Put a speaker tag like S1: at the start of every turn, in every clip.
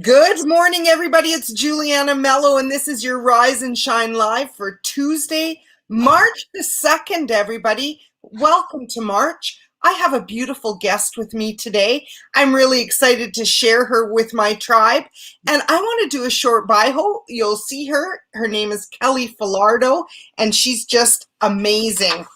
S1: Good morning, everybody. It's Juliana Mello, and this is your Rise and Shine Live for Tuesday, March the 2nd, everybody. Welcome to March. I have a beautiful guest with me today. I'm really excited to share her with my tribe, and I want to do a short bio. You'll see her. Her name is Kelly Falardeau, and she's just amazing.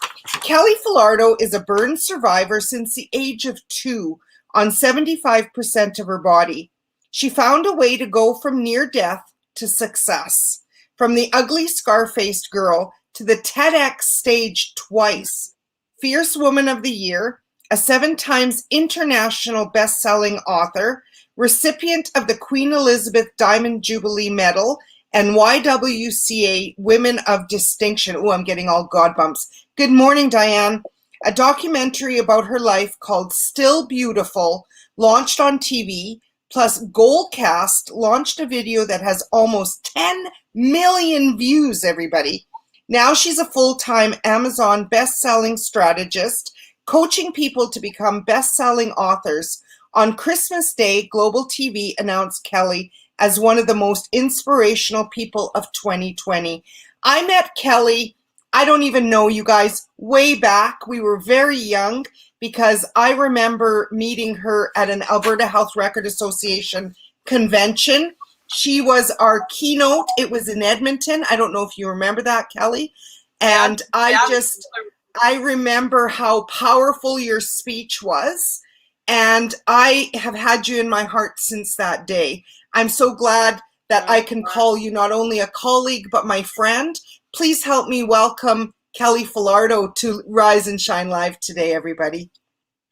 S1: Kelly Falardeau is a burn survivor since the age of 2 on 75% of her body. She found a way to go from near death to success, from the ugly scar-faced girl to the TEDx stage twice, Fierce Woman of the Year, a 7 times international best-selling author, recipient of the Queen Elizabeth Diamond Jubilee Medal, and YWCA Women of Distinction. Oh, I'm getting all God bumps. Good morning, Diane. A documentary about her life called Still Beautiful launched on TV, plus Goalcast launched a video that has almost 10 million views, everybody. Now she's a full-time Amazon best-selling strategist, coaching people to become best-selling authors. On Christmas Day, Global TV announced Kelly as one of the most inspirational people of 2020. I met Kelly, I don't even know, you guys, way back. We were very young, because I remember meeting her at an Alberta Health Record Association convention. She was our keynote. It was in Edmonton. I don't know if you remember that, Kelly. And I remember how powerful your speech was. And I have had you in my heart since that day. I'm so glad that I can call you not only a colleague, but my friend. Please help me welcome Kelly Falardeau to Rise and Shine Live today, everybody.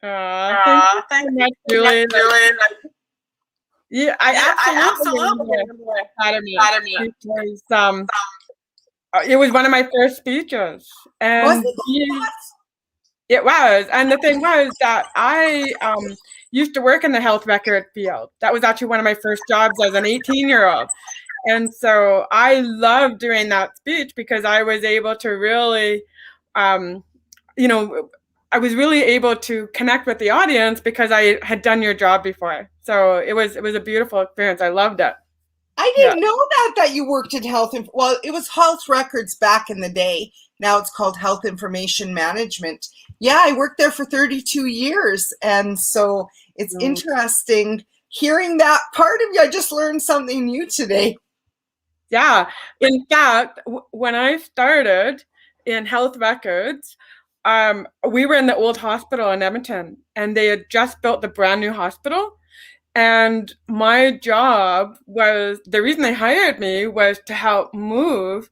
S2: Thank you so much, Julie. Yeah, I absolutely remember Academy because it was one of my first speeches, and it was. And the thing was that I used to work in the health record field. That was actually one of my first jobs as an 18-year-old. And so I loved doing that speech because I was able to really, I was really able to connect with the audience because I had done your job before. So it was a beautiful experience. I loved it.
S1: I didn't know that you worked in health. Well, it was health records back in the day. Now it's called health information management. Yeah, I worked there for 32 years. And so it's interesting hearing that part of you. I just learned something new today.
S2: Yeah. In fact, when I started in health records, we were in the old hospital in Edmonton, and they had just built the brand new hospital. And my job was, the reason they hired me was to help move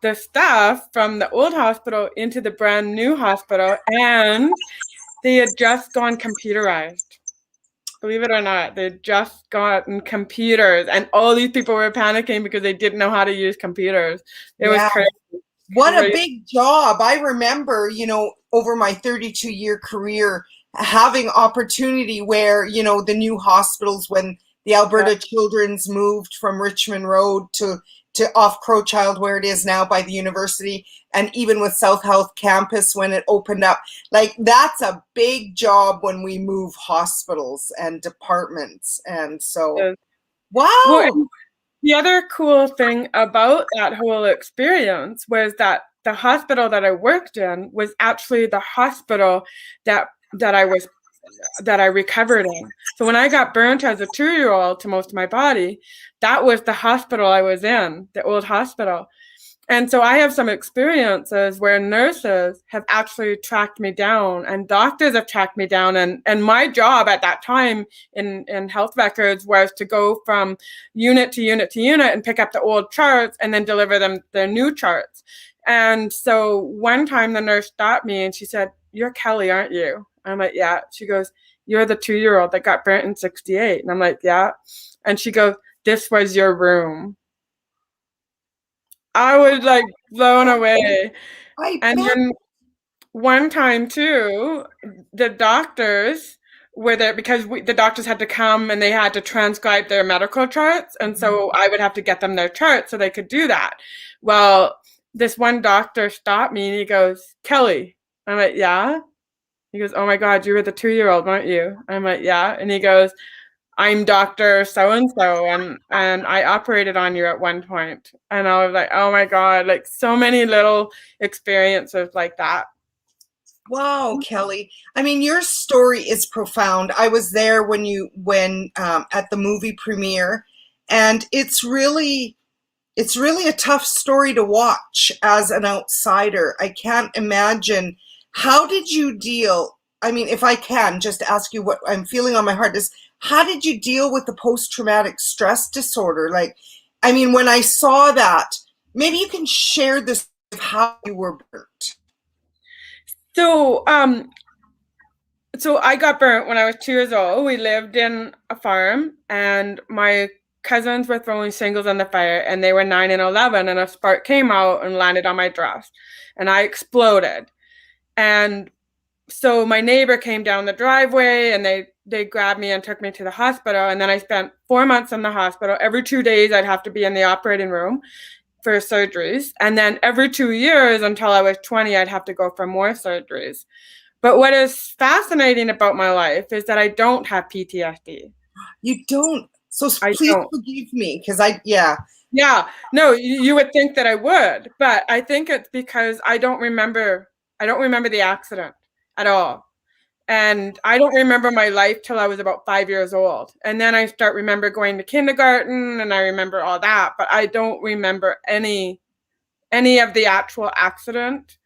S2: the staff from the old hospital into the brand new hospital. And they had just gone computerized. Believe it or not, they'd just gotten computers, and all these people were panicking because they didn't know how to use computers. It was crazy.
S1: What a big job. I remember, over my 32-year career, having opportunity where, the new hospitals, when the Alberta Children's moved from Richmond Road to off Crowchild, where it is now by the university, and even with South Health Campus when it opened up. Like, that's a big job when we move hospitals and departments. And so, wow.
S2: Well, the other cool thing about that whole experience was that the hospital that I worked in was actually the hospital that I recovered in. So when I got burnt as a 2-year-old to most of my body, that was the hospital I was in, the old hospital. And so I have some experiences where nurses have actually tracked me down, and doctors have tracked me down. And my job at that time in health records was to go from unit to unit to unit and pick up the old charts and then deliver them their new charts. And so one time the nurse stopped me and she said, "You're Kelly, aren't you?" I'm like, "Yeah." She goes, "You're the 2-year-old that got burnt in 68. And I'm like, "Yeah." And she goes, "This was your room." I was like blown away. And then one time too, the doctors were there because the doctors had to come and they had to transcribe their medical charts. And so I would have to get them their charts so they could do that. Well, this one doctor stopped me and he goes, "Kelly." I'm like, "Yeah." He goes, "Oh my God, you were the 2-year-old, weren't you?" I'm like, "Yeah." And he goes, I'm Dr. So-and-so, and I operated on you at one point. And I was like, oh my God, like so many little experiences like that.
S1: Wow, Kelly. I mean, your story is profound. I was there when at the movie premiere, and it's really a tough story to watch as an outsider. I can't imagine. How did you deal? I mean, if I can just ask you what I'm feeling on my heart is, how did you deal with the post-traumatic stress disorder? Like, I mean, when I saw that, maybe you can share this of how you were burnt.
S2: So, so I got burnt when I was 2 years old. We lived in a farm, and my cousins were throwing shingles on the fire, and they were 9 and 11, and a spark came out and landed on my dress, and I exploded. And so my neighbor came down the driveway, and they grabbed me and took me to the hospital. And then I spent 4 months in the hospital. Every 2 days, I'd have to be in the operating room for surgeries, and then every 2 years until I was 20, I'd have to go for more surgeries. But what is fascinating about my life is that I don't have PTSD.
S1: You don't. So
S2: I
S1: please
S2: don't.
S1: forgive me because yeah.
S2: Yeah, no, you would think that I would, but I think it's because I don't remember the accident at all. And I don't remember my life till I was about 5 years old. And then I start remember going to kindergarten, and I remember all that, but I don't remember any of the actual accident.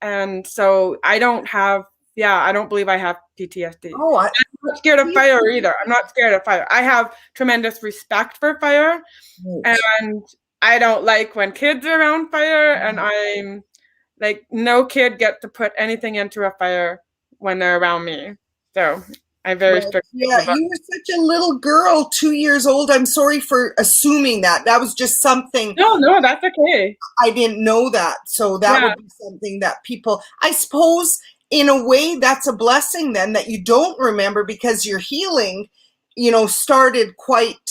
S2: And so I don't have, yeah, I don't believe I have PTSD.
S1: Oh,
S2: I'm not scared of fire either. I'm not scared of fire. I have tremendous respect for fire,
S1: right.
S2: and I don't like when kids are around fire, and I'm like, no kid gets to put anything into a fire when they're around me. So I'm very
S1: Well,
S2: strict
S1: yeah,
S2: about.
S1: you were such a little girl, 2 years old. I'm sorry for assuming that. That was just something.
S2: No, no, that's okay.
S1: I didn't know that. So that
S2: Yeah,
S1: would be something that people, I suppose, in a way, that's a blessing then that you don't remember because your healing, started quite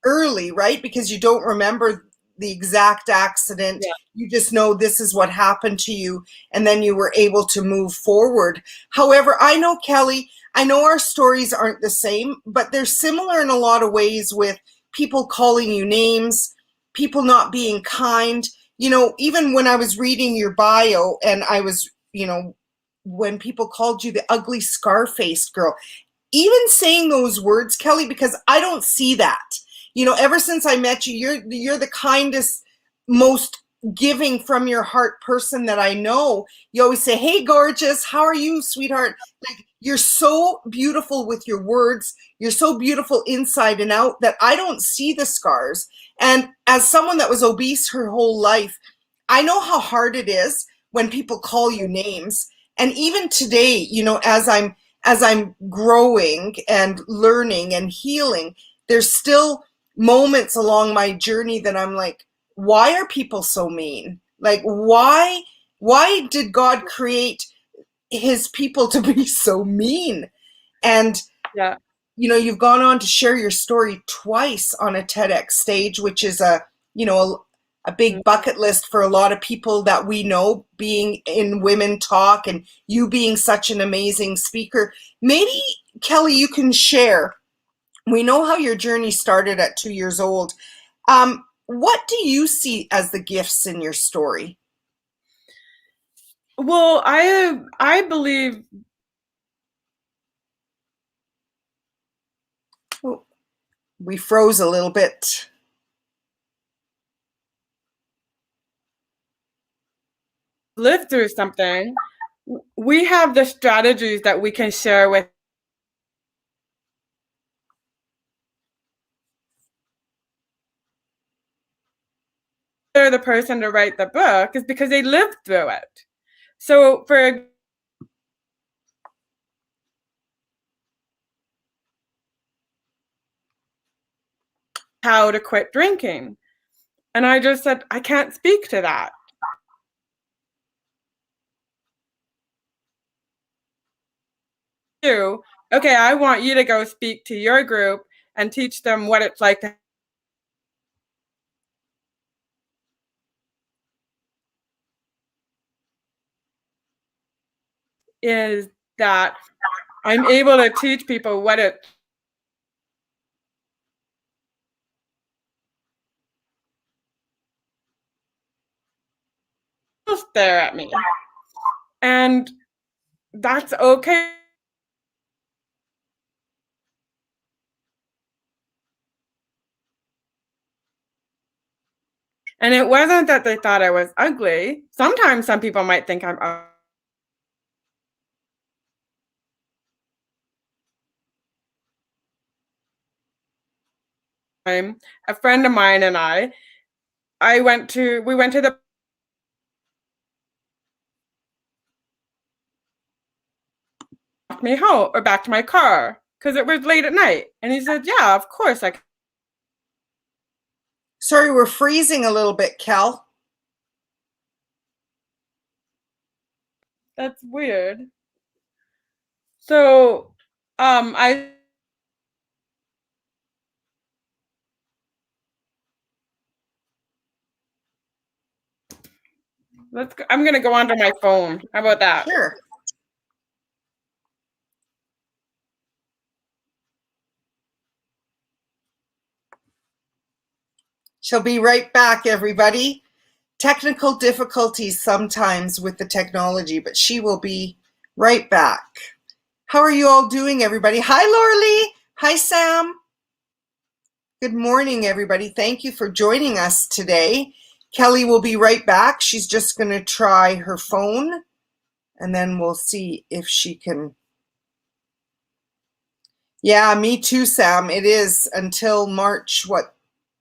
S1: early, right? Because you don't remember the exact accident.
S2: yeah,
S1: You just know this is what happened to you, and then you were able to move forward. However, I know, Kelly, I know our stories aren't the same, but they're similar in a lot of ways with people calling you names, people not being kind. Even when I was reading your bio and I was, when people called you the ugly scar-faced girl, even saying those words, Kelly, because I don't see that. Ever since I met you, you're the kindest, most giving from your heart person that I know. You always say, "Hey, gorgeous, how are you, sweetheart?" Like, you're so beautiful with your words. You're so beautiful inside and out that I don't see the scars. And as someone that was obese her whole life, I know how hard it is when people call you names. And even today, as I'm growing and learning and healing, there's still moments along my journey that I'm like, why are people so mean? Like, why did God create his people to be so mean? And
S2: yeah.
S1: you've gone on to share your story twice on a TEDx stage, which is a big bucket list for a lot of people that we know, being in Women Talk and you being such an amazing speaker. Maybe, Kelly, you can share. We know how your journey started at 2 years old. What do you see as the gifts in your story?
S2: Well, I believe
S1: Oh, we froze a little bit.
S2: lived through something. We have the strategies that we can share with the person to write the book is because they lived through it. So for how to quit drinking. And I just said, I can't speak to that. You, okay, I want you to go speak to your group and teach them what it's like to is that I'm able to teach people what it stare at me. And that's okay. And it wasn't that they thought I was ugly. Sometimes some people might think I'm ugly. A friend of mine and we went to the me home or back to my car because it was late at night. And he said, yeah, of course I can.
S1: Sorry, we're freezing a little bit, Kel.
S2: That's weird. So I I'm gonna go onto my phone. How about that?
S1: Sure. She'll be right back, everybody. Technical difficulties sometimes with the technology, but she will be right back. How are you all doing, everybody? Hi, Laura. Hi, Sam. Good morning, everybody. Thank you for joining us today. Kelly will be right back. She's just going to try her phone, and then we'll see if she can. Yeah, me too, Sam. It is until March,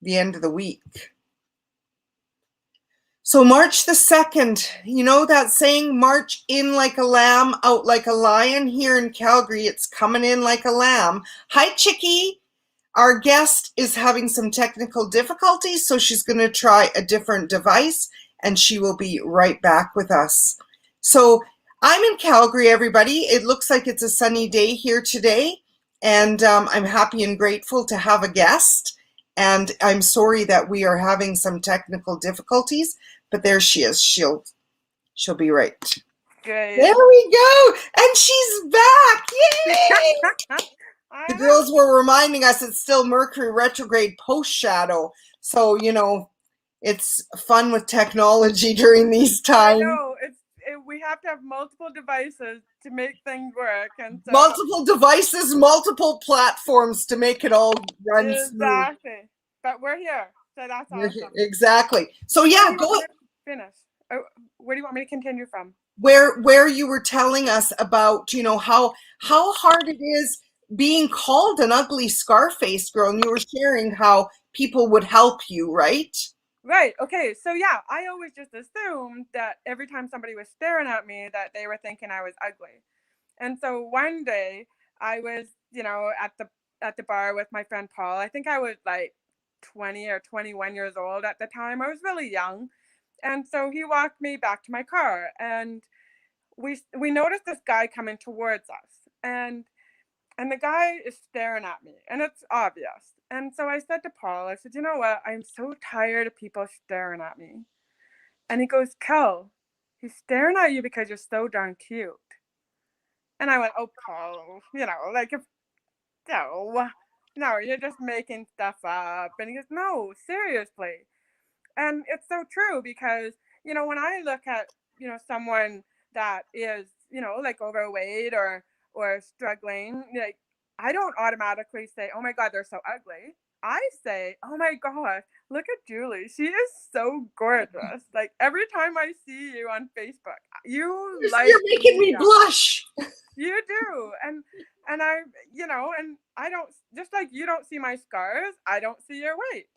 S1: the end of the week. So March the 2nd, you know that saying, march in like a lamb, out like a lion? Here in Calgary, it's coming in like a lamb. Hi, Chickie. Our guest is having some technical difficulties, so she's going to try a different device, and she will be right back with us. So I'm in Calgary, everybody. It looks like it's a sunny day here today, and I'm happy and grateful to have a guest. And I'm sorry that we are having some technical difficulties, but there she is. She'll be right.
S2: Good.
S1: There we go. And she's back. Yay! The girls were reminding us it's still Mercury retrograde post shadow. So, it's fun with technology during these times.
S2: I know. We have to have multiple devices to make things work. And so,
S1: multiple devices, multiple platforms to make it all run smooth.
S2: Exactly. But we're here. So that's awesome.
S1: Exactly. So yeah, go
S2: finish. Where do you want me to continue from?
S1: Where you were telling us about, how hard it is being called an ugly scar-faced girl, and you were sharing how people would help you, right?
S2: Right. Okay. So yeah, I always just assumed that every time somebody was staring at me that they were thinking I was ugly. And so one day I was, at the bar with my friend Paul. I think I was like 20 or 21 years old at the time. I was really young. And so he walked me back to my car, and we noticed this guy coming towards us. And the guy is staring at me, and it's obvious. And so I said to Paul, I said, you know what? I'm so tired of people staring at me. And he goes, Kel, he's staring at you because you're so darn cute. And I went, oh, Paul, no, you're just making stuff up. And he goes, no, seriously. And it's so true because, when I look at, someone that is, like overweight or struggling, like, I don't automatically say, oh my God, they're so ugly. I say, oh my gosh, look at Julie. She is so gorgeous. Like every time I see you on Facebook, you're
S1: making me blush.
S2: You do. And I don't, just like you don't see my scars, I don't see your weight.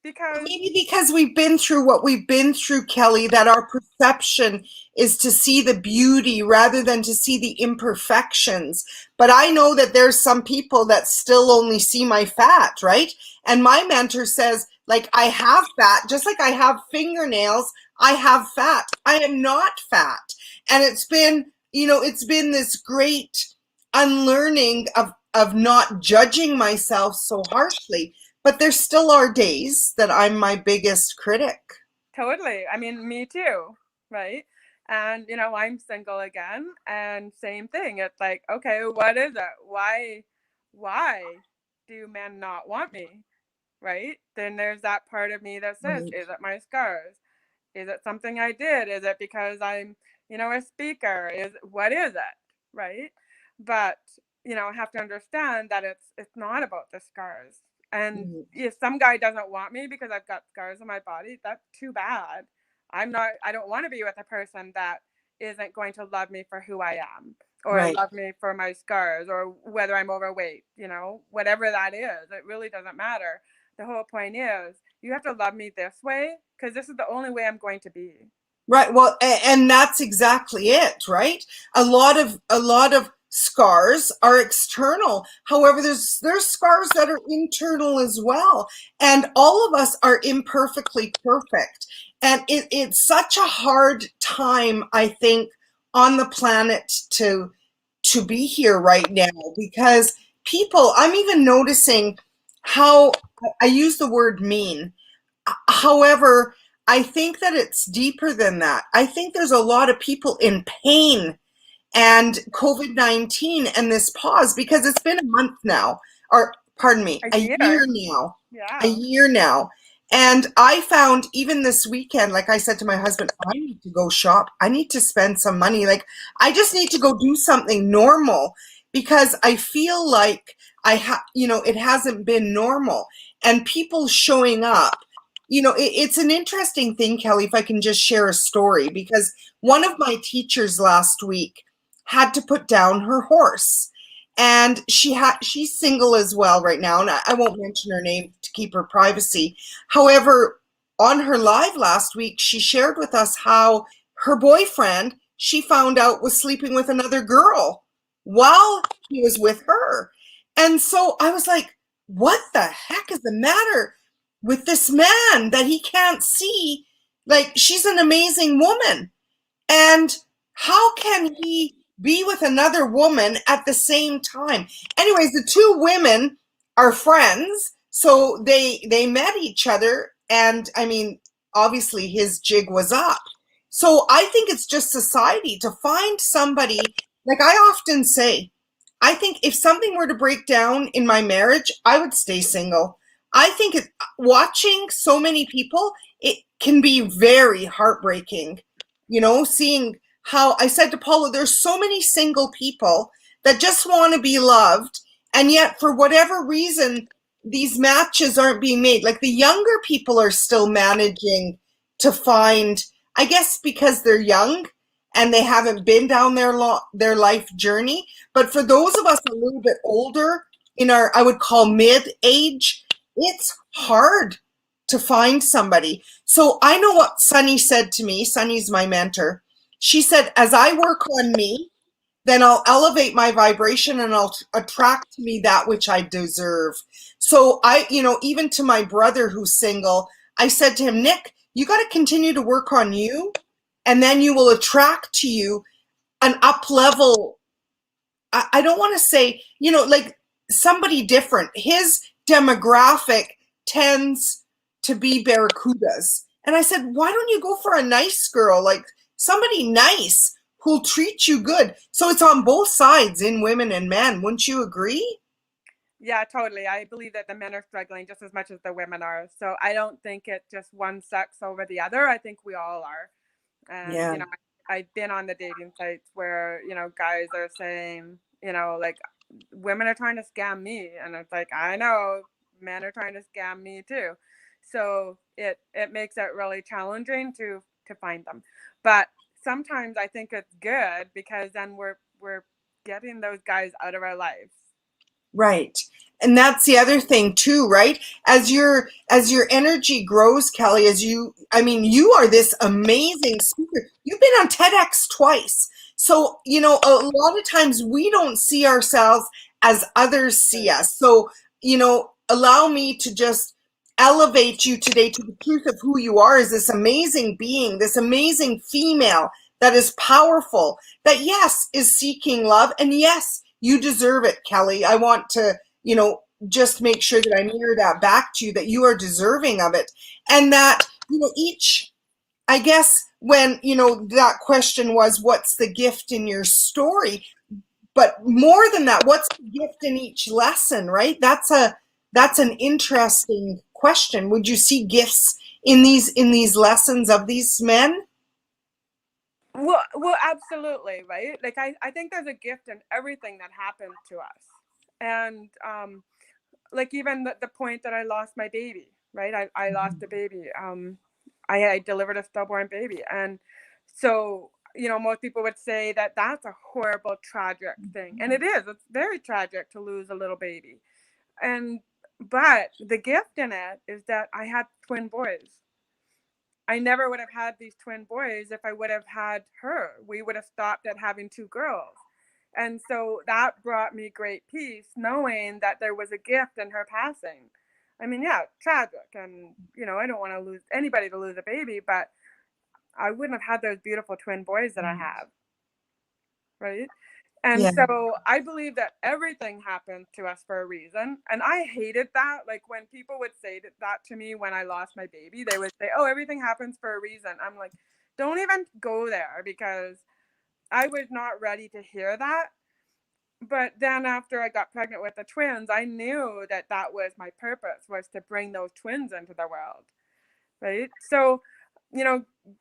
S1: Maybe because we've been through what we've been through, Kelly, that our perception is to see the beauty rather than to see the imperfections. But I know that there's some people that still only see my fat, right? And my mentor says, like, I have fat, just like I have fingernails, I have fat. I am not fat. And it's been, it's been this great unlearning of not judging myself so harshly. But there still are days that I'm my biggest critic.
S2: Totally. I mean, me too, right? And, I'm single again, and same thing. It's like, okay, what is it? Why do men not want me, right? Then there's that part of me that says, is it my scars? Is it something I did? Is it because I'm, a speaker? What is it? Right? But, I have to understand that it's not about the scars. And
S1: Mm.
S2: if some guy doesn't want me because I've got scars on my body, that's too bad. I don't want to be with a person that isn't going to love me for who I am, or
S1: Right.
S2: love me for my scars, or whether I'm overweight, whatever that is. It really doesn't matter. The whole point is you have to love me this way because this is the only way I'm going to be.
S1: Right. Well, and that's exactly it, right? A lot of scars are external. However, there's scars that are internal as well. And all of us are imperfectly perfect. And it's such a hard time, I think, on the planet to be here right now because people, I'm even noticing how I use the word mean. However, I think that it's deeper than that. I think there's a lot of people in pain and COVID-19 and this pause because it's been a month now, or pardon me,
S2: A
S1: a year
S2: year.
S1: now, a
S2: Yeah.
S1: year now. And I found even this weekend, like I said to my husband, I need to go shop. I need to spend some money. Like I just need to go do something normal because I feel like it hasn't been normal and people showing up. It's an interesting thing, Kelly, if I can just share a story, because one of my teachers last week had to put down her horse. And she's single as well right now, and I won't mention her name to keep her privacy. However, on her live last week, she shared with us how her boyfriend, she found out, was sleeping with another girl while he was with her. And so I was like, what the heck is the matter with this man that he can't see? Like, she's an amazing woman. And how can he be with another woman at the same time? Anyways, the two women are friends, so they met each other, and I mean, obviously his jig was up. So I think it's just society to find somebody, like I often say, I think if something were to break down in my marriage, I would stay single. I think watching so many people, it can be very heartbreaking, seeing how I said to Paula, there's so many single people that just want to be loved. And yet, for whatever reason, these matches aren't being made. Like the younger people are still managing to find, I guess, because they're young and they haven't been down their life journey. But for those of us a little bit older, in our, I would call mid age, it's hard to find somebody. So I know what Sunny said to me. Sunny's my mentor. She said, as I work on me, then I'll elevate my vibration and I'll attract to me that which I deserve. So even to my brother who's single, I said to him, Nick, you got to continue to work on you, and then you will attract to you an up level. I don't want to say, like somebody different. His demographic tends to be barracudas. And I said, why don't you go for a nice girl, like somebody nice who'll treat you good? So it's on both sides, in women and men. Wouldn't you agree?
S2: Yeah, totally. I believe that the men are struggling just as much as the women are. So I don't think it just one sex over the other. I think we all are. And,
S1: Yeah.
S2: I've been on the dating sites where, guys are saying, like women are trying to scam me. And it's like, I know men are trying to scam me too. So it makes it really challenging to find them. But sometimes I think it's good because then we're getting those guys out of our lives.
S1: Right. And that's the other thing too, right? As your energy grows, Kelly, you are this amazing speaker. You've been on TEDx twice. So, a lot of times we don't see ourselves as others see us. So, allow me to just elevate you today to the truth of who you are as this amazing being, this amazing female that is powerful, that yes, is seeking love. And yes, you deserve it, Kelly. I want to, just make sure that I mirror that back to you, that you are deserving of it. And that, I guess when, that question was, what's the gift in your story? But more than that, what's the gift in each lesson, right? That's an interesting question. Would you see gifts in these lessons of these men?
S2: Well, absolutely, right? Like I think there's a gift in everything that happened to us. And like even the point that I lost my baby, right? I lost a baby. I delivered a stillborn baby. And so, most people would say that that's a horrible, tragic thing. And it is. It's very tragic to lose a little baby. But the gift in it is that I had twin boys. I never would have had these twin boys if I would have had her. We would have stopped at having two girls. And so that brought me great peace, knowing that there was a gift in her passing. I mean, yeah, tragic. And, I don't want to lose anybody to lose a baby, but I wouldn't have had those beautiful twin boys that I have. Right. And
S1: Yeah.
S2: so I believe that everything happened to us for a reason. And I hated that. Like when people would say that to me when I lost my baby, they would say, oh, everything happens for a reason. I'm like, don't even go there, because I was not ready to hear that. But then after I got pregnant with the twins, I knew that that was my purpose, was to bring those twins into the world. Right. So,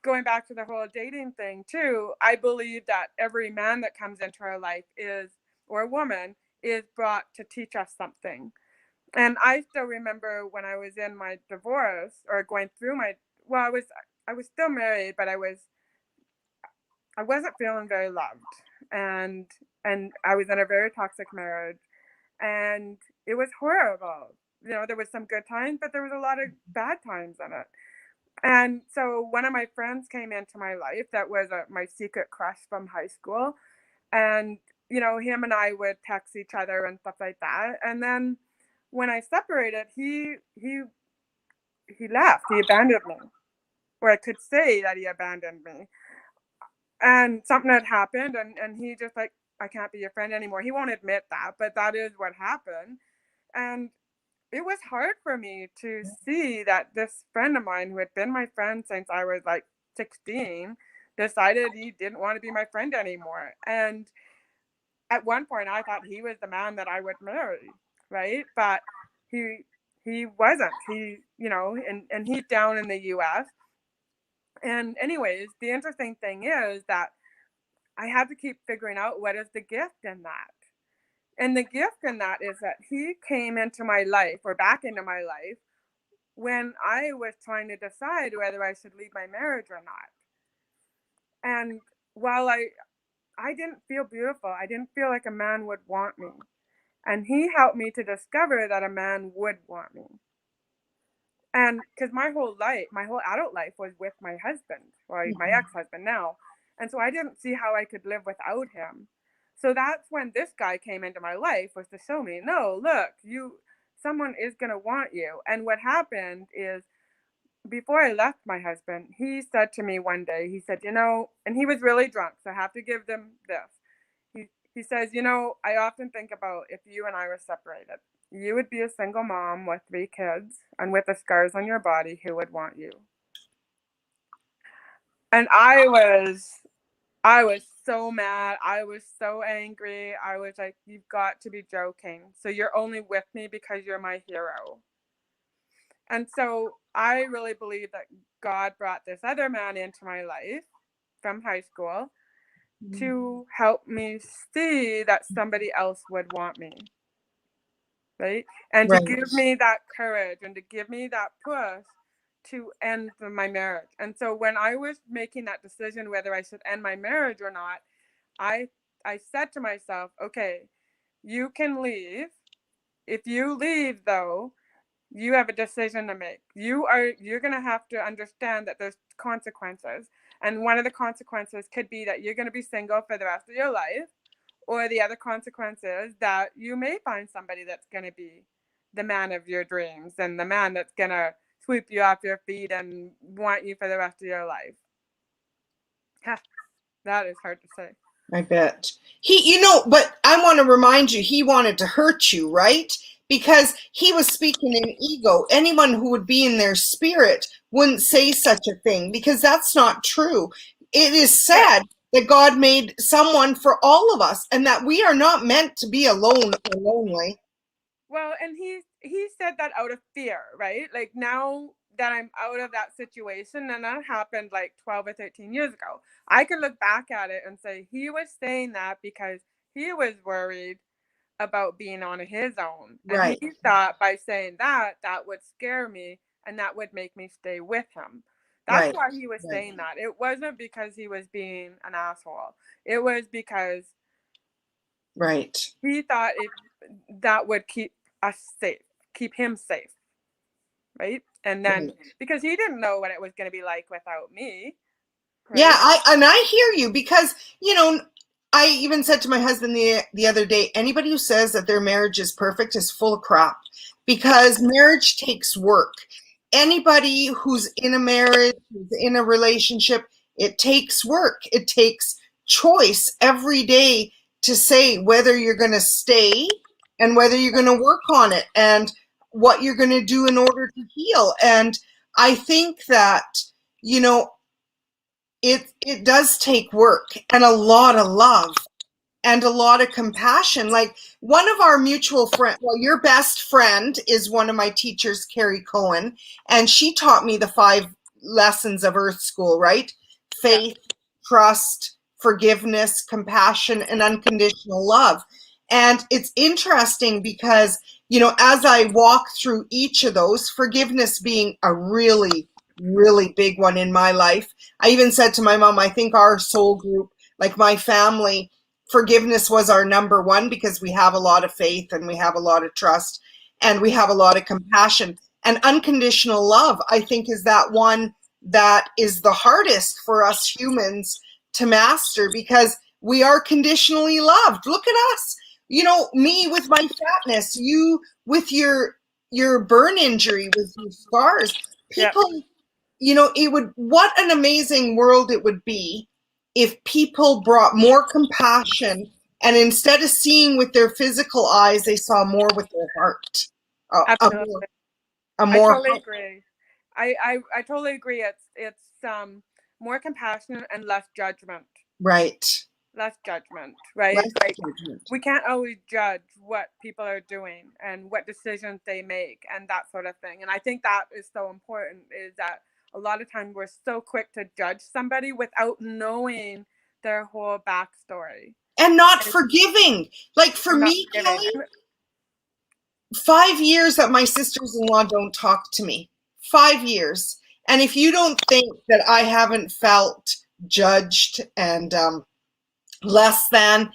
S2: going back to the whole dating thing too, I believe that every man that comes into our life or a woman, is brought to teach us something. And I still remember when I was in my divorce, or going through I was still married, but I wasn't feeling very loved. And I was in a very toxic marriage, and it was horrible. There was some good times, but there was a lot of bad times in it. And so one of my friends came into my life that was my secret crush from high school. And, him and I would text each other and stuff like that. And then when I separated, he left. He abandoned me. Or I could say that he abandoned me. And something had happened, and he just like, I can't be your friend anymore. He won't admit that, but that is what happened. And it was hard for me to see that this friend of mine, who had been my friend since I was like 16, decided he didn't want to be my friend anymore. And at one point I thought he was the man that I would marry, right? But he wasn't. And he's down in the US. And anyways, the interesting thing is that I had to keep figuring out, what is the gift in that? And the gift in that is that he came into my life, or back into my life, when I was trying to decide whether I should leave my marriage or not. And while I didn't feel beautiful, I didn't feel like a man would want me. And he helped me to discover that a man would want me. And because my whole adult life was with my husband, or my ex-husband now. And so I didn't see how I could live without him. So that's when this guy came into my life, was to show me, no, look, someone is going to want you. And what happened is, before I left my husband, he said to me one day, he said, and he was really drunk, so I have to give them this. He says, I often think about, if you and I were separated, you would be a single mom with 3 kids and with the scars on your body. Who would want you? And I was so mad. I was so angry. I was like, you've got to be joking. So you're only with me because you're my hero. And so I really believe that God brought this other man into my life from high school to help me see that somebody else would want me. Right? And to give me that courage, and to give me that push to end my marriage. And so when I was making that decision whether I should end my marriage or not, I said to myself, okay, you can leave. If you leave, though, you have a decision to make. You're going to have to understand that there's consequences. And one of the consequences could be that you're going to be single for the rest of your life. Or the other consequence is that you may find somebody that's going to be the man of your dreams, and the man that's going to sweep you off your feet and want you for the rest of your life. That is hard to say.
S1: I bet. But I want to remind you, he wanted to hurt you, right? Because he was speaking in ego. Anyone who would be in their spirit wouldn't say such a thing, because that's not true. It is sad that God made someone for all of us, and that we are not meant to be alone or lonely.
S2: Well, and he said that out of fear, right? Like, now that I'm out of that situation, and that happened like 12 or 13 years ago, I can look back at it and say he was saying that because he was worried about being on his own. And he
S1: Right,
S2: thought by saying that, that would scare me and that would make me stay with him. That's
S1: right,
S2: why he was
S1: right,
S2: saying that. It wasn't because he was being an asshole. It was because
S1: right,
S2: he thought that would keep us safe, keep him safe, right? And then
S1: right.
S2: because he didn't know what it was going to be like without me,
S1: Yeah,
S2: right?
S1: I hear you because, I even said to my husband the other day, anybody who says that their marriage is perfect is full of crap because marriage takes work. Anybody who's in a marriage, who's in a relationship, it takes work. It takes choice every day to say whether you're going to stay and whether you're going to work on it and what you're going to do in order to heal. And I think that, you know, it does take work and a lot of love and a lot of compassion. Like one of our mutual friend, well, your best friend is one of my teachers, Carrie Cohen, and she taught me the 5 lessons of Earth School, right?
S2: Yeah,
S1: Faith, trust, forgiveness, compassion, and unconditional love. And it's interesting because, as I walk through each of those, forgiveness being a really, really big one in my life. I even said to my mom, I think our soul group, like my family, forgiveness was our number one because we have a lot of faith and we have a lot of trust and we have a lot of compassion. And unconditional love, I think, is that one that is the hardest for us humans to master because we are conditionally loved. Look at us. Me with my fatness, you with your burn injury, with your scars.
S2: yeah,
S1: People, what an amazing world it would be if people brought more compassion and instead of seeing with their physical eyes, they saw more with their heart. A more,
S2: absolutely.
S1: a
S2: I
S1: more
S2: totally agree. I totally agree. It's more compassion and less judgment.
S1: right.
S2: Less judgment, right?
S1: Less
S2: Like,
S1: judgment.
S2: we can't always judge what people are doing and what decisions they make and that sort of thing. And I think that is so important, is that a lot of times we're so quick to judge somebody without knowing their whole backstory
S1: And not
S2: and,
S1: forgiving. Like for
S2: and not
S1: me,
S2: forgiving.
S1: Kelly, 5 years that my sisters-in-law don't talk to me. 5 years. And if you don't think that I haven't felt judged and less than,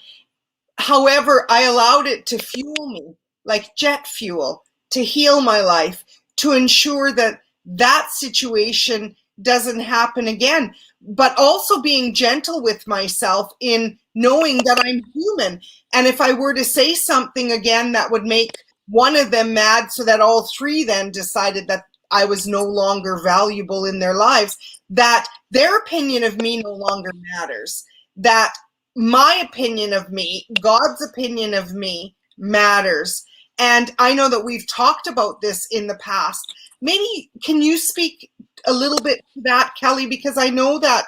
S1: however, I allowed it to fuel me like jet fuel to heal my life, to ensure that that situation doesn't happen again, but also being gentle with myself in knowing that I'm human. And if I were to say something again that would make one of them mad, so that all three then decided that I was no longer valuable in their lives, that their opinion of me no longer matters, that my opinion of me, God's opinion of me matters. And I know that we've talked about this in the past. Maybe can you speak a little bit to that, Kelly? Because I know that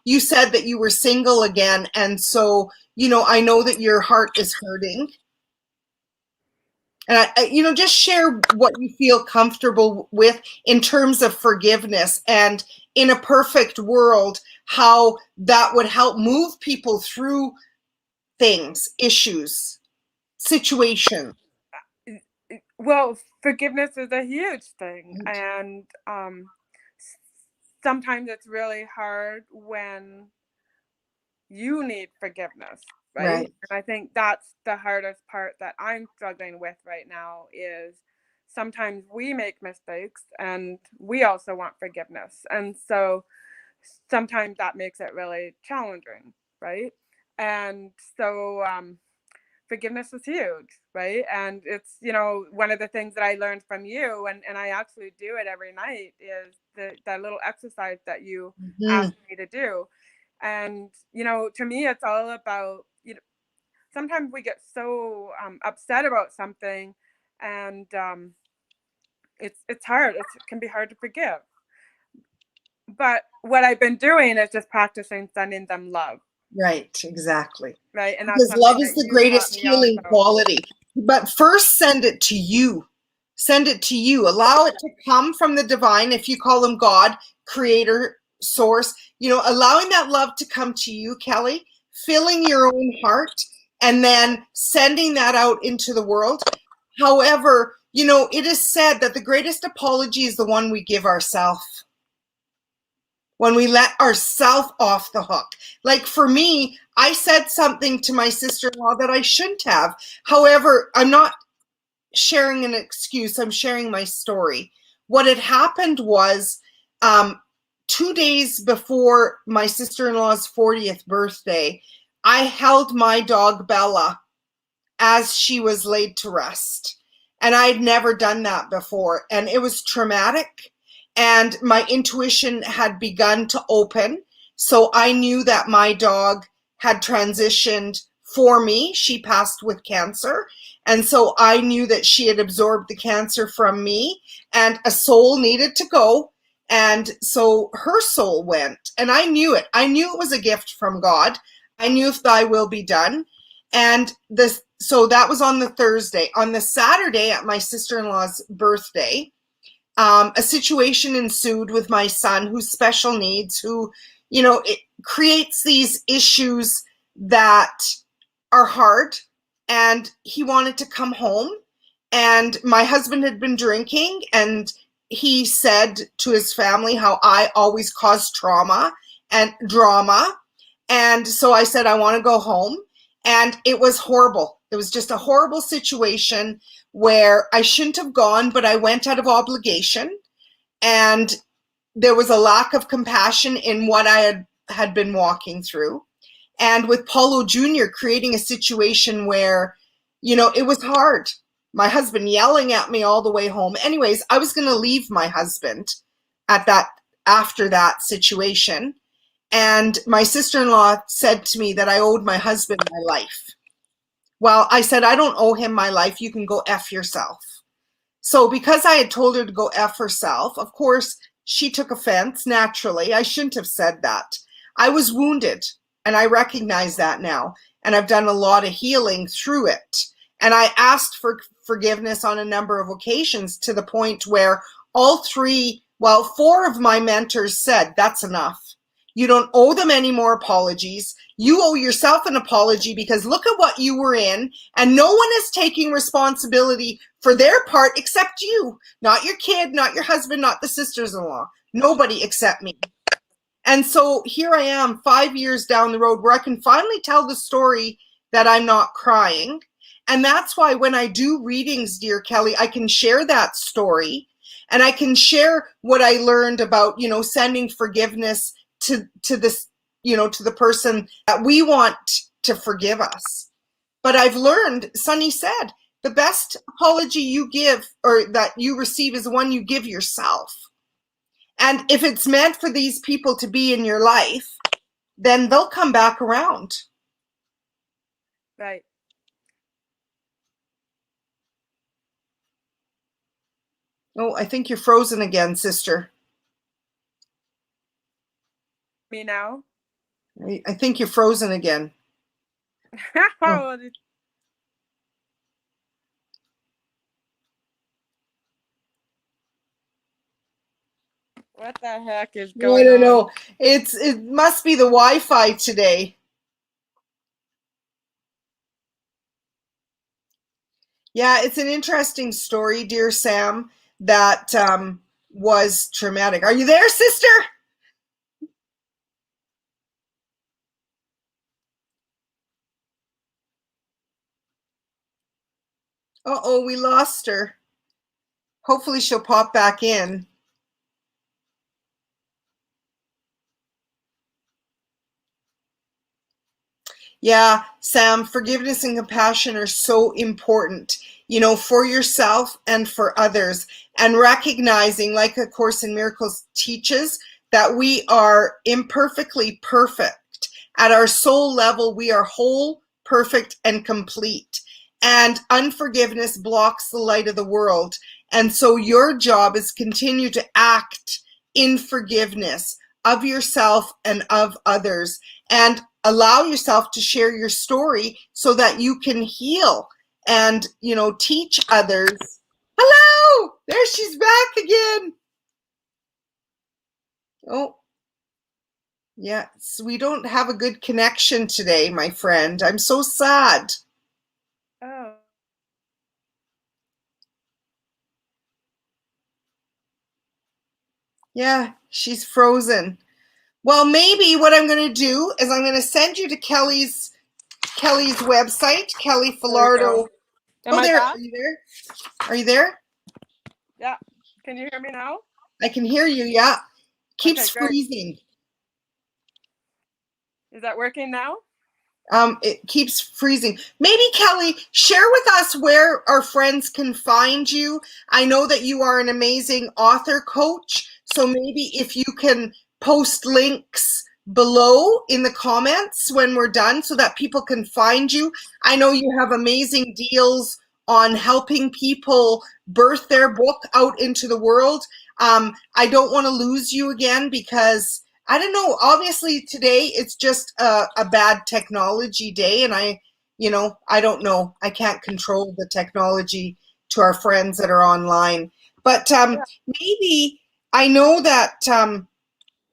S1: you said that you were single again. And so, I know that your heart is hurting. And just share what you feel comfortable with in terms of forgiveness, and in a perfect world, how that would help move people through things, issues, situations.
S2: Well, forgiveness is a huge thing. And sometimes it's really hard when you need forgiveness, right?
S1: Right.
S2: And I think that's the hardest part that I'm struggling with right now, is sometimes we make mistakes and we also want forgiveness. And so sometimes that makes it really challenging, right? And so forgiveness is huge, right? And it's, one of the things that I learned from you, and I actually do it every night, is that little exercise that you
S1: Mhm.
S2: asked me to do. And, to me, it's all about, sometimes we get so upset about something, and it's hard. It can be hard to forgive. But what I've been doing is just practicing sending them love,
S1: Right, exactly.
S2: right? And that's
S1: Because
S2: something
S1: love is
S2: that
S1: the
S2: you taught
S1: greatest
S2: me
S1: healing
S2: also.
S1: quality. But first, send it to you. Send it to you. Allow it to come from the divine, if you call him God, creator, source, allowing that love to come to you, Kelly, filling your own heart, and then sending that out into the world. However, it is said that the greatest apology is the one we give ourselves. When we let ourselves off the hook. Like for me, I said something to my sister-in-law that I shouldn't have. However, I'm not sharing an excuse. I'm sharing my story. What had happened was 2 days before my sister-in-law's 40th birthday, I held my dog Bella as she was laid to rest. And I'd never done that before. And it was traumatic. And my intuition had begun to open. So I knew that my dog had transitioned for me. She passed with cancer. And so I knew that she had absorbed the cancer from me, and a soul needed to go. And so her soul went, and I knew it. I knew it was a gift from God. I knew if thy will be done. And so that was on the Thursday. On the Saturday at my sister-in-law's birthday, a situation ensued with my son who's special needs, who, it creates these issues that are hard, and he wanted to come home. And my husband had been drinking, and he said to his family how I always cause trauma and drama. And so I said, I want to go home. And it was horrible. It was just a horrible situation where I shouldn't have gone, but I went out of obligation. And there was a lack of compassion in what I had been walking through. And with Paulo Jr. creating a situation where, it was hard. My husband yelling at me all the way home. Anyways, I was going to leave my husband after that situation. And my sister-in-law said to me that I owed my husband my life. Well, I said, I don't owe him my life. You can go F yourself. So because I had told her to go F herself, of course, she took offense. Naturally, I shouldn't have said that. I was wounded, and I recognize that now. And I've done a lot of healing through it. And I asked for forgiveness on a number of occasions, to the point where four of my mentors said, that's enough. You don't owe them any more apologies. You owe yourself an apology, because look at what you were in, and no one is taking responsibility for their part except you. Not your kid, not your husband, not the sisters-in-law. Nobody except me. And so here I am 5 years down the road, where I can finally tell the story that I'm not crying. And that's why when I do readings, dear Kelly, I can share that story, and I can share what I learned about, sending forgiveness to this, to the person that we want to forgive us. But I've learned, Sunny said, the best apology you give, or that you receive, is the one you give yourself. And if it's meant for these people to be in your life, then they'll come back around.
S2: Right.
S1: Oh, I think you're frozen again, sister.
S2: Me now?
S1: I think you're frozen again. Oh.
S2: What the heck is going on?
S1: I don't know. It must be the Wi-Fi today. Yeah, it's an interesting story, dear Sam, that was traumatic. Are you there, sister? Uh-oh, we lost her. Hopefully she'll pop back in. Yeah, Sam, forgiveness and compassion are so important, for yourself and for others. And recognizing, like A Course in Miracles teaches, that we are imperfectly perfect. At our soul level, we are whole, perfect, and complete. And unforgiveness blocks the light of the world. And so your job is continue to act in forgiveness of yourself and of others. And allow yourself to share your story so that you can heal and, teach others. Hello! There, she's back again. Oh, yes, we don't have a good connection today, my friend. I'm so sad.
S2: Oh.
S1: Yeah, she's frozen. Well, maybe what I'm going to do is I'm going to send you to Kelly's website, Kelly
S2: There we go.
S1: Falardeau.
S2: Am
S1: Oh,
S2: I
S1: there.
S2: back?
S1: Are you there? Are you there?
S2: Yeah. Can you hear me now?
S1: I can hear you. Yeah.
S2: Okay,
S1: Keeps
S2: great.
S1: freezing.
S2: Is that working now?
S1: It keeps freezing. Maybe, Kelly, share with us where our friends can find you. I know that you are an amazing author coach, so maybe if you can post links below in the comments when we're done so that people can find you. I know you have amazing deals on helping people birth their book out into the world. I don't want to lose you again because I don't know. Obviously, today it's just a bad technology day, and I don't know. I can't control the technology to our friends that are online. But
S2: Yeah.
S1: maybe I know that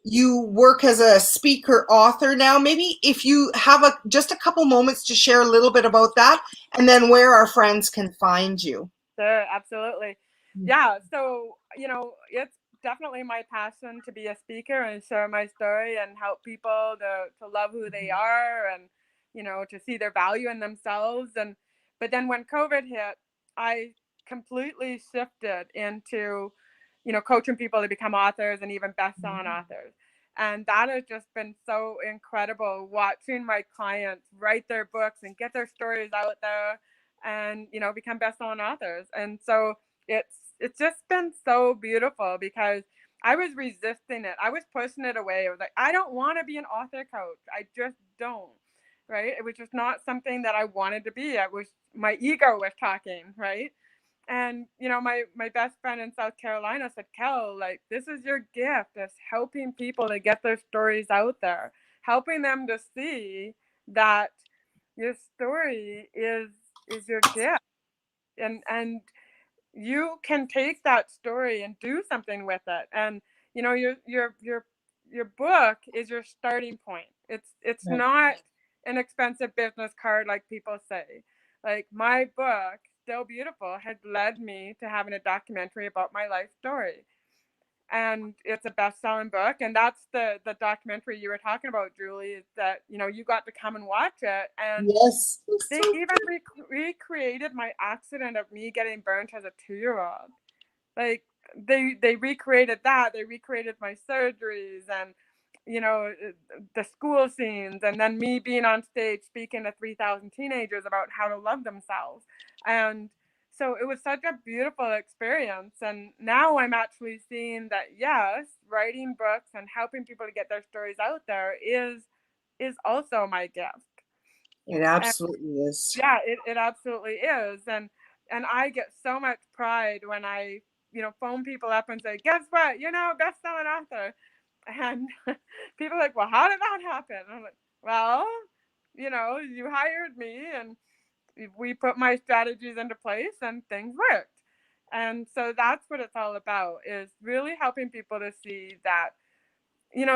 S1: you work as a speaker author now. Maybe if you have just a couple moments to share a little bit about that, and then where our friends can find you.
S2: Sure, absolutely. Yeah, so, it's definitely my passion to be a speaker and share my story and help people to love who they are and, to see their value in themselves. But then when COVID hit, I completely shifted into, coaching people to become authors and even best-selling authors. And that has just been so incredible watching my clients write their books and get their stories out there and become best-selling authors. And so it's just been so beautiful because I was resisting it. I was pushing it away. I was like, I don't want to be an author coach. I just don't. Right? It was just not something that I wanted to be. It was my ego was talking, right? And my best friend in South Carolina said, Kel, like, this is your gift. It's helping people to get their stories out there, helping them to see that your story is your gift, and you can take that story and do something with it. And your book is your starting point. It's
S1: Right.
S2: not an expensive business card like people say. Like, my book, Still Beautiful, had led me to having a documentary about my life story, and it's a best-selling book. And that's the documentary you were talking about, Julie, is that you got to come and watch it. And
S1: Yes.
S2: they even recreated my accident of me getting burnt as a 2-year-old. Like, they recreated that. They recreated my surgeries and the school scenes, and then me being on stage speaking to 3,000 teenagers about how to love themselves. And so it was such a beautiful experience. And now I'm actually seeing that, yes, writing books and helping people to get their stories out there is also my gift.
S1: It absolutely is.
S2: Yeah, it absolutely is. And I get so much pride when I, phone people up and say, guess what? You're now a best-selling author. And people are like, well, how did that happen? I'm like, well, you hired me and we put my strategies into place and things worked. And so that's what it's all about, is really helping people to see that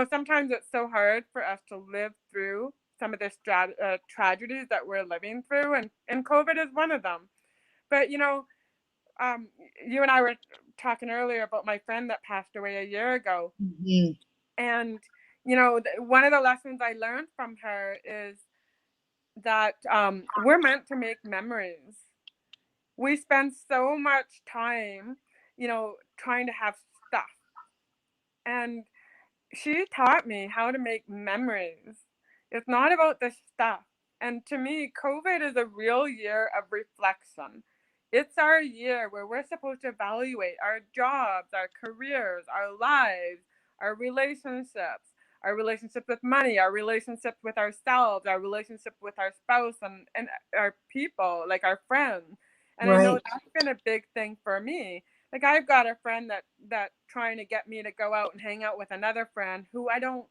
S2: sometimes it's so hard for us to live through some of the tragedies that we're living through, and COVID is one of them. But um, you and I were talking earlier about my friend that passed away a year ago,
S1: Mhm.
S2: and one of the lessons I learned from her is that we're meant to make memories. We spend so much time, trying to have stuff, and she taught me how to make memories. It's not about the stuff. And to me, COVID is a real year of reflection. It's our year where we're supposed to evaluate our jobs, our careers, our lives, our relationships with money, our relationships with ourselves, our relationship with our spouse and our people, like our friends. And I know
S1: Right.
S2: that's been a big thing for me. Like, I've got a friend that trying to get me to go out and hang out with another friend who I don't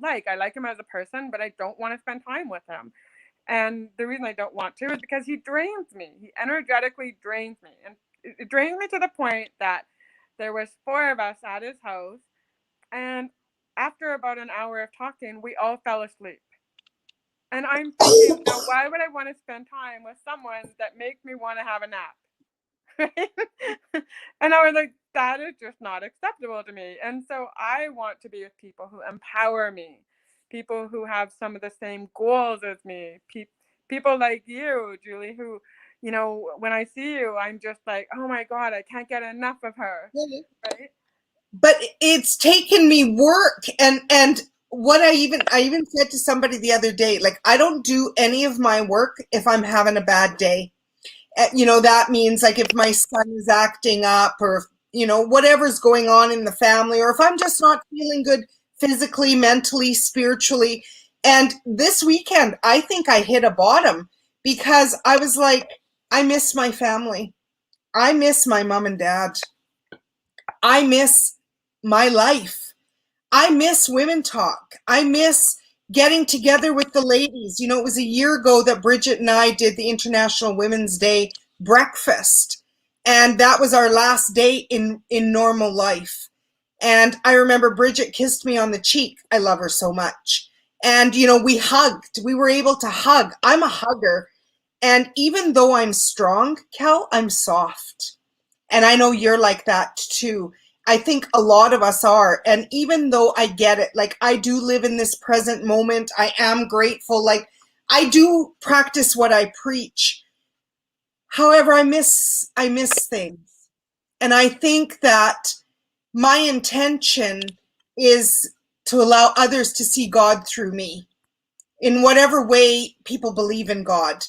S2: like. I like him as a person, but I don't want to spend time with him. And the reason I don't want to is because he drains me. He energetically drains me. And it drains me to the point that there was 4 of us at his house. And after about an hour of talking, we all fell asleep. And I'm thinking, now why would I want to spend time with someone that makes me want to have a nap? Right? And I was like, that is just not acceptable to me. And so I want to be with people who empower me, people who have some of the same goals as me, people like you, Julie, who, you know, when I see you, I'm just like, oh my God, I can't get enough of her. Right?
S1: But it's taken me work, and what I even said to somebody the other day, like, I don't do any of my work if I'm having a bad day. You know, that means like if my son is acting up, or you know, whatever's going on in the family, or if I'm just not feeling good physically, mentally, spiritually. And this weekend, I think I hit a bottom because I was like, I miss my family. I miss my mom and dad. I miss my life. I miss women talk. I miss getting together with the ladies. You know, it was a year ago that Bridget and I did the International Women's Day breakfast. And that was our last day in normal life. And I remember Bridget kissed me on the cheek. I love her so much. And, you know, we hugged. We were able to hug. I'm a hugger. And even though I'm strong, Kel, I'm soft. And I know you're like that too. I think a lot of us are. And even though I get it, like I do live in this present moment, I am grateful. Like I do practice what I preach. However, I miss things. And I think that my intention is to allow others to see God through me in whatever way people believe in God.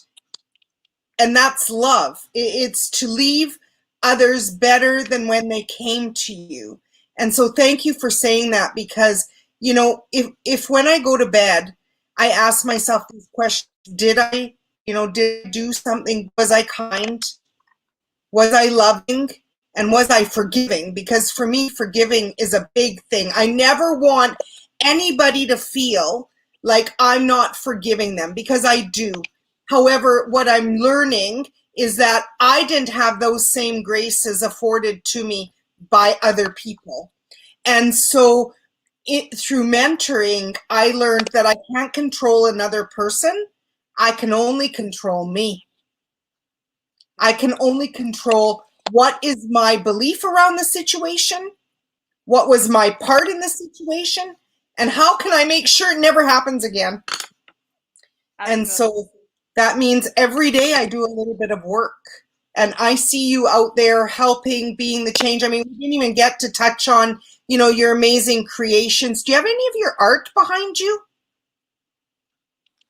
S1: And that's love. It's to leave others better than when they came to you. And so thank you for saying that, because, you know, if when I go to bed, I ask myself these questions, did I, you know, did I do something? Was I kind? Was I loving? And was I forgiving? Because for me, forgiving is a big thing. I never want anybody to feel like I'm not forgiving them, because I do. However, what I'm learning is that I didn't have those same graces afforded to me by other people. And so through mentoring, I learned that I can't control another person. I can only control me. I can only control what is my belief around the situation, what was my part in the situation, and how can I make sure it never happens again. And so that means every day I do a little bit of work. And I see you out there helping, being the change. I mean, we didn't even get to touch on, you know, your amazing creations. Do you have any of your art behind you?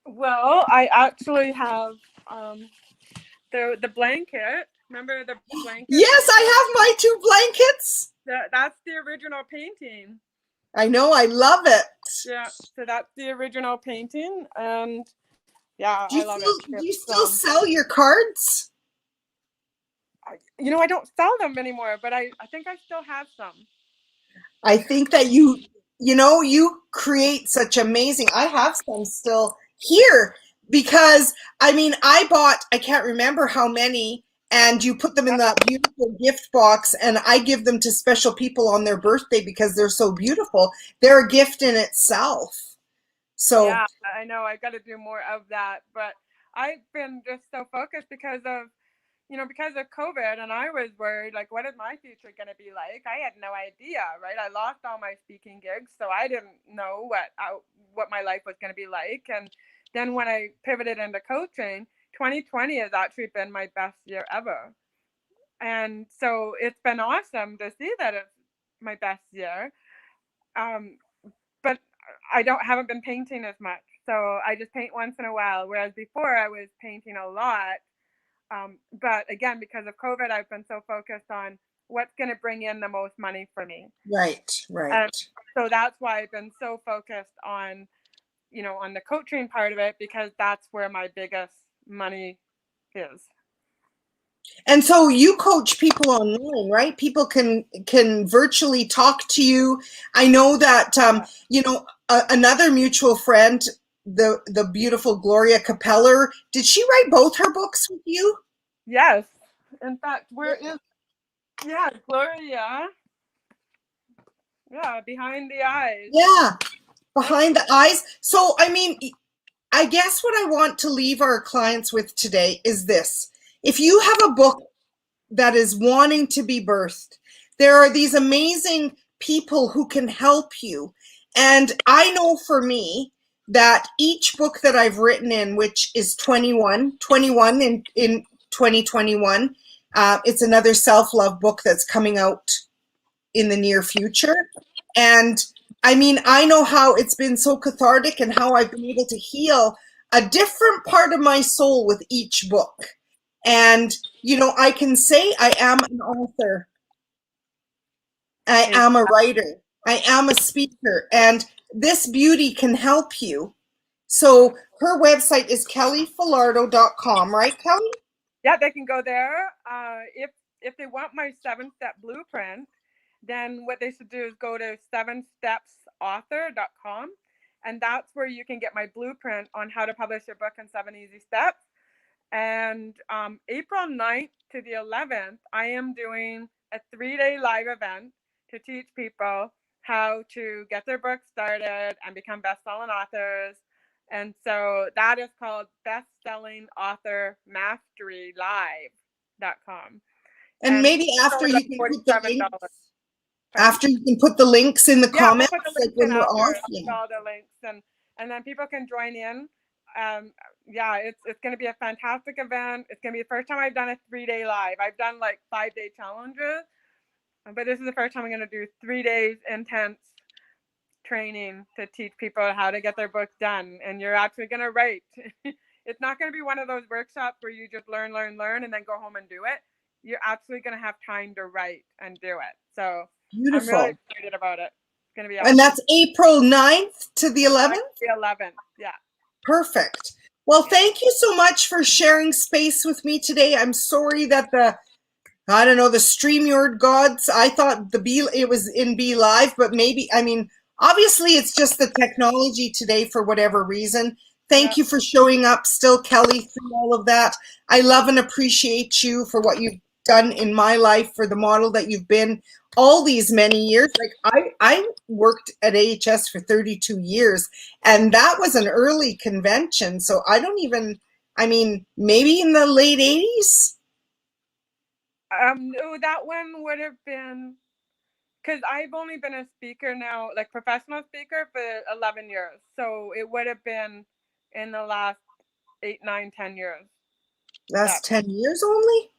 S2: Well, I actually have the blanket. Remember the blanket?
S1: Yes, I have my 2 blankets.
S2: That's the original painting.
S1: I know, I love it.
S2: Yeah, so that's the original painting, and yeah, I love
S1: Do
S2: it.
S1: you still sell your cards?
S2: You know, I don't sell them anymore, but I think I still have some.
S1: I think that you know, you create such amazing, I have some still here, because I mean, I can't remember how many, and you put them in that beautiful gift box, and I give them to special people on their birthday because they're so beautiful. They're a gift in itself. So
S2: yeah, I know I got to do more of that, but I've been just so focused because of COVID, and I was worried, like, what is my future going to be like? I had no idea, right? I lost all my speaking gigs, so I didn't know what my life was going to be like. And then when I pivoted into coaching, 2020 has actually been my best year ever. And so it's been awesome to see that it's my best year. But I haven't been painting as much. So I just paint once in a while, whereas before I was painting a lot. But again, because of COVID, I've been so focused on what's going to bring in the most money for me.
S1: right.
S2: So that's why I've been so focused on, on the coaching part of it, because that's where my biggest money is.
S1: And so you coach people online, right? People can virtually talk to you. I know that you know, another mutual friend the beautiful Gloria Capeller. Did she write both her books with you?
S2: Yes. In fact, where is, yeah, Gloria. Yeah, behind the eyes.
S1: Yeah, behind the eyes. So, I mean, I guess what I want to leave our clients with today is this. If you have a book that is wanting to be birthed, there are these amazing people who can help you. And I know for me that each book that I've written in, which is 21 in 2021, it's another self-love book that's coming out in the near future. And I mean, I know how it's been so cathartic and how I've been able to heal a different part of my soul with each book. And, you know, I can say I am an author, I am a writer, I am a speaker, and this beauty can help you. So her website is kellyfalardeau.com, right, Kelly?
S2: Yeah, they can go there. If they want my 7-step blueprint, then what they should do is go to 7stepsauthor.com, and that's where you can get my blueprint on how to publish your book in 7 easy steps. And April 9th to the 11th, I am doing a 3-day live event to teach people how to get their book started and become best-selling authors. And so that is called Best-Selling Author Mastery Live.com.
S1: And maybe after you can put the links, after you can put the links in the comments,
S2: I'll put the
S1: like
S2: links
S1: when
S2: in
S1: we're
S2: after,
S1: off. Yeah.
S2: all the links, and then people can join in. Yeah, it's going to be a fantastic event. It's going to be the first time I've done a 3-day live. I've done like 5-day challenges, but this is the first time I'm going to do 3 days intense training to teach people how to get their book done. And you're actually going to write. It's not going to be one of those workshops where you just learn, and then go home and do it. You're actually going to have time to write and do it. So
S1: Beautiful.
S2: I'm really excited about it. It's going to be awesome.
S1: And that's April 9th to the 11th?
S2: The 11th, yeah.
S1: Perfect. Well, thank you so much for sharing space with me today. I'm sorry that the StreamYard gods, I thought it was in Be Live, but maybe, I mean, obviously it's just the technology today for whatever reason. Thank you for showing up still, Kelly, through all of that. I love and appreciate you for what you've done in my life, for the model that you've been all these many years. Like I worked at AHS for 32 years, and that was an early convention. So I don't even, I mean, maybe in the late 80s?
S2: No, that one would have been, because I've only been a speaker now, like professional speaker, for 11 years. So it would have been in the last 8, 9, 10 years.
S1: That's 10 years only?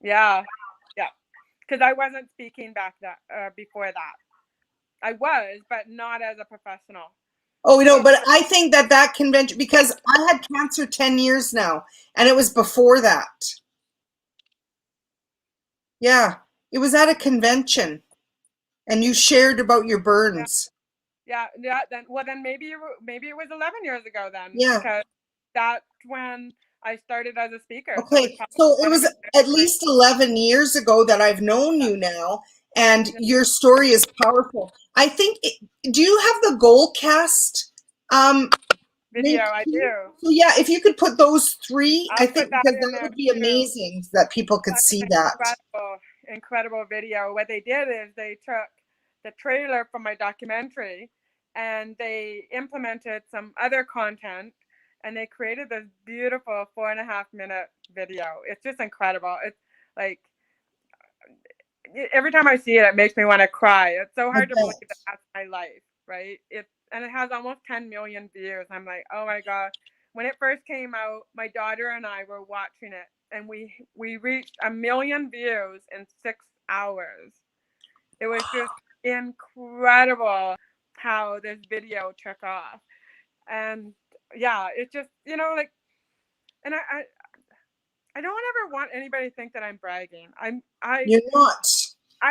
S2: Yeah. Yeah. Because I wasn't speaking back before that. I was, but not as a professional.
S1: Oh, no, but I think that convention, because I had cancer 10 years now, and it was before that. Yeah, it was at a convention, and you shared about your burns.
S2: Yeah. Then maybe it was 11 years ago then.
S1: Yeah.
S2: Because that's when I started as a speaker.
S1: Okay, so it was at least 11 years ago that I've known you now, and your story is powerful. I think, do you have the Goalcast
S2: video? I do.
S1: So yeah, if you could put those 3, I think, because that would be
S2: too.
S1: amazing that people could see that.
S2: Incredible video. What they did is they took the trailer from my documentary and they implemented some other content, and they created this beautiful 4.5-minute video. It's just incredible. It's like, every time I see it, it makes me want to cry. It's so hard to believe that that's my life, right? And it has almost 10 million views. I'm like, oh my God. When it first came out, my daughter and I were watching it, and we reached 1 million views in 6 hours. It was just incredible how this video took off. And yeah, it's just, like, and I don't ever want anybody to think that I'm bragging.
S1: You're not.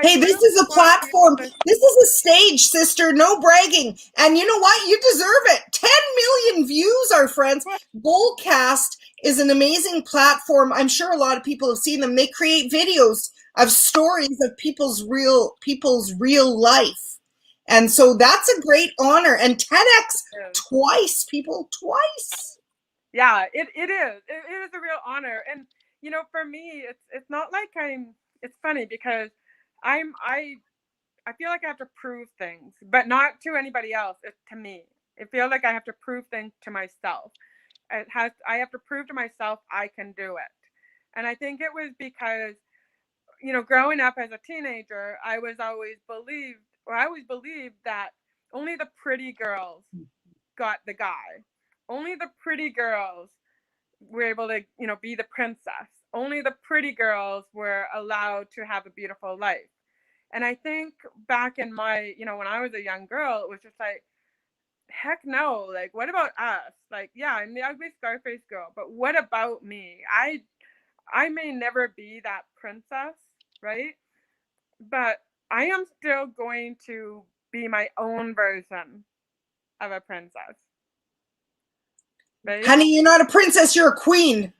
S1: Hey, this is a platform. This is a stage, sister. No bragging. And you know what? You deserve it. 10 million views, our friends. Goalcast is an amazing platform. I'm sure a lot of people have seen them. They create videos of stories of people's real life. And so that's a great honor. And 10X twice, people, twice.
S2: Yeah, it is. It is a real honor. And, you know, for me, it's not like it's funny because I feel like I have to prove things, but not to anybody else. It's to me. I feel like I have to prove things to myself. I have to prove to myself I can do it. And I think it was because, you know, growing up as a teenager, I always believed that only the pretty girls got the guy. Only the pretty girls were able to, you know, be the princess. Only the pretty girls were allowed to have a beautiful life. And I think back in my, you know, when I was a young girl, it was just like, heck no. Like, what about us? Like, yeah, I'm the ugly Scarface girl, but what about me? I may never be that princess, right? But I am still going to be my own version of a princess. Right?
S1: Honey, you're not a princess, you're a queen.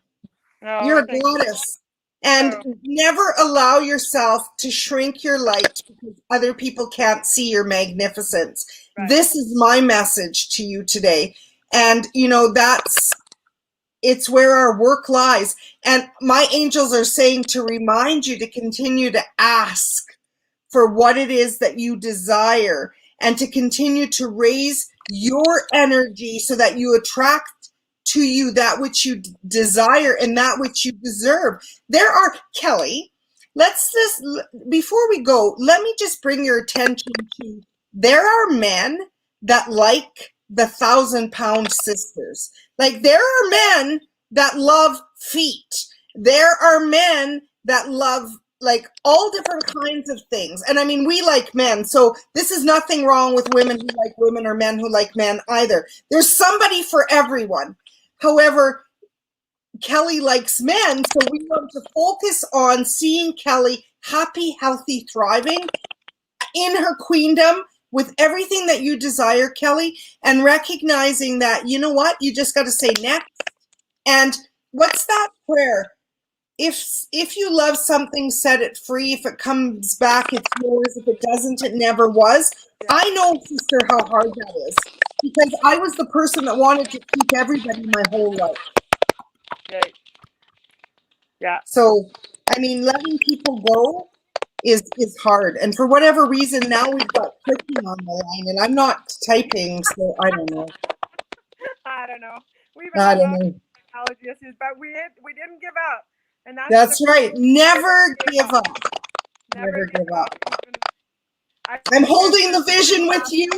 S1: You're a goddess. And never allow yourself to shrink your light because other people can't see your magnificence. Right. This is my message to you today. And, you know, it's where our work lies. And my angels are saying to remind you to continue to ask for what it is that you desire and to continue to raise your energy so that you attract to you that which you desire and that which you deserve. Kelly, before we go, let me just bring your attention to, there are men that like the 1,000-pound sisters. Like, there are men that love feet. There are men that love like all different kinds of things. And I mean, we like men, so this is nothing wrong with women who like women or men who like men either. There's somebody for everyone. However, Kelly likes men, so we want to focus on seeing Kelly happy, healthy, thriving in her queendom with everything that you desire, Kelly, and recognizing that, you know what, you just got to say next. And what's that prayer? If you love something, set it free. If it comes back, it's yours. If it doesn't, it never was. I know, sister, how hard that is because I was the person that wanted to keep everybody my whole life.
S2: Yeah.
S1: So, I mean, letting people go is hard. And for whatever reason, now we've got clicking on the line, and I'm not typing, so I don't know.
S2: I don't know. We've had technology issues, but we didn't give up. And
S1: that's right. Never give up. Never give up. I'm holding the vision with you.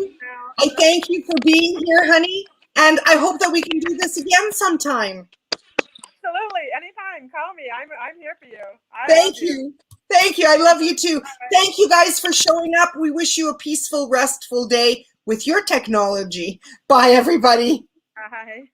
S1: I thank you for being here, honey. And I hope that we can do this again sometime.
S2: Absolutely. Anytime. Call me. I'm here for you.
S1: Thank you. Thank you. I love you too. Thank you guys for showing up. We wish you a peaceful, restful day with your technology. Bye, everybody.
S2: Bye.